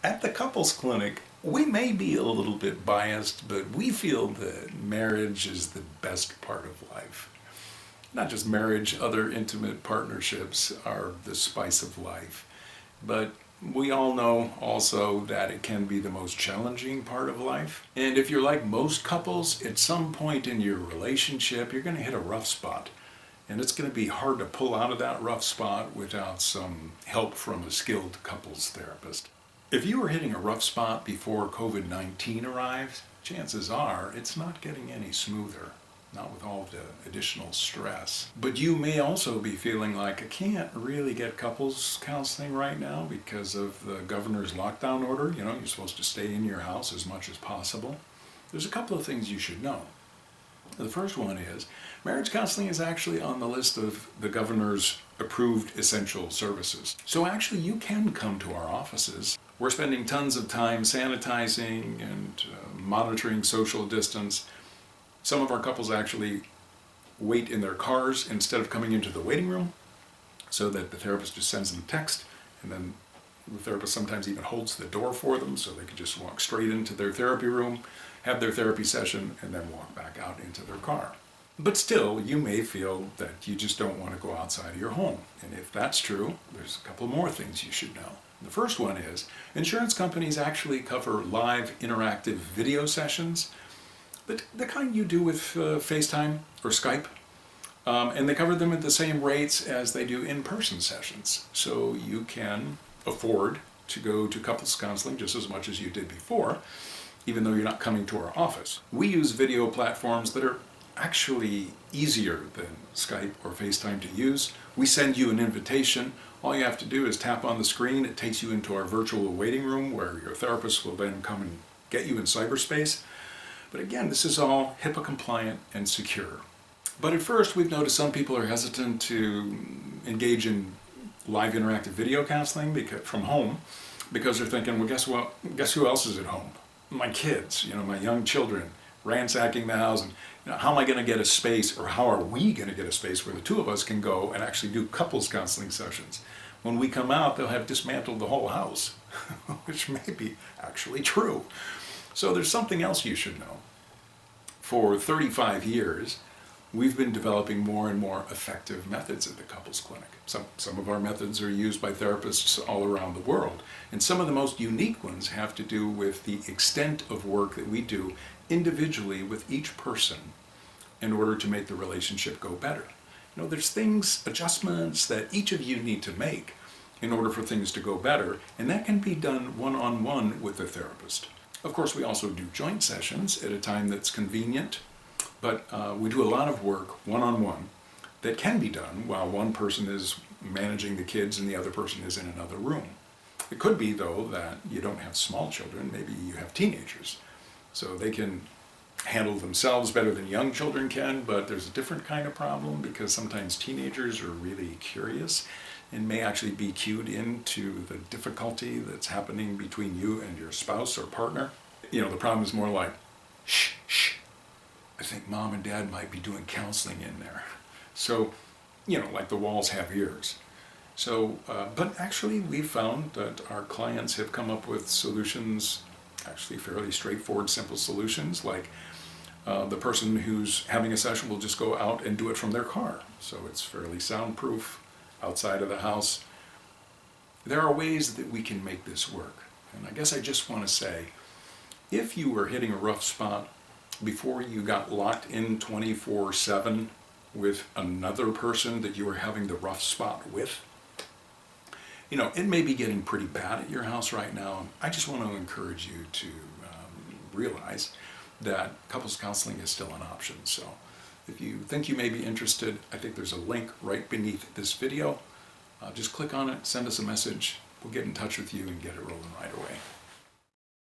At the couples clinic, we may be a little bit biased, but we feel that marriage is the best part of life. Not just marriage, other intimate partnerships are the spice of life. But we all know also that it can be the most challenging part of life. And if you're like most couples, at some point in your relationship, you're going to hit a rough spot. And it's going to be hard to pull out of that rough spot without some help from a skilled couples therapist. If you were hitting a rough spot before COVID-19 arrived, chances are it's not getting any smoother, not with all the additional stress. But you may also be feeling like, I can't really get couples counseling right now because of the governor's lockdown order. You know, you're supposed to stay in your house as much as possible. There's a couple of things you should know. The first one is, marriage counseling is actually on the list of the governor's approved essential services. So actually you can come to our offices. We're spending tons of time sanitizing and monitoring social distance. Some of our couples actually wait in their cars instead of coming into the waiting room, so that the therapist just sends them a text, and then the therapist sometimes even holds the door for them so they can just walk straight into their therapy room, have their therapy session, and then walk back out into their car. But still, you may feel that you just don't want to go outside of your home. And if that's true, there's a couple more things you should know. The first one is, insurance companies actually cover live interactive video sessions, the kind you do with FaceTime or Skype. And they cover them at the same rates as they do in-person sessions. So you can afford to go to couples counseling just as much as you did before, even though you're not coming to our office. We use video platforms that are actually easier than Skype or FaceTime to use. We send you an invitation. All you have to do is tap on the screen. It takes you into our virtual waiting room where your therapist will then come and get you in cyberspace. But again, this is all HIPAA compliant and secure. But at first, we've noticed some people are hesitant to engage in live interactive video counseling from home because they're thinking, well, guess what? Guess who else is at home? My kids, my young children, ransacking the house. And how am I going to get a space, or how are we going to get a space where the two of us can go and actually do couples counseling sessions? When we come out, they'll have dismantled the whole house, which may be actually true. So there's something else you should know. For 35 years, we've been developing more and more effective methods at the couples clinic. Some of our methods are used by therapists all around the world, and some of the most unique ones have to do with the extent of work that we do individually with each person in order to make the relationship go better. There's things, adjustments that each of you need to make in order for things to go better, and that can be done one-on-one with the therapist. Of course, we also do joint sessions at a time that's convenient, but we do a lot of work one-on-one that can be done while one person is managing the kids and the other person is in another room. It could be, though, that you don't have small children, maybe you have teenagers. So they can handle themselves better than young children can, but there's a different kind of problem because sometimes teenagers are really curious and may actually be cued into the difficulty that's happening between you and your spouse or partner. The problem is more like, shh, shh, I think mom and dad might be doing counseling in there. So, like the walls have ears. So, but actually we've found that our clients have come up with solutions, actually fairly straightforward, simple solutions, like the person who's having a session will just go out and do it from their car. So it's fairly soundproof outside of the house. There are ways that we can make this work. And I guess I just want to say, if you were hitting a rough spot before you got locked in 24/7 with another person that you were having the rough spot with, it may be getting pretty bad at your house right now. I just want to encourage you to realize that couples counseling is still an option. So if you think you may be interested, I think there's a link right beneath this video. Just click on it, send us a message. We'll get in touch with you and get it rolling right away.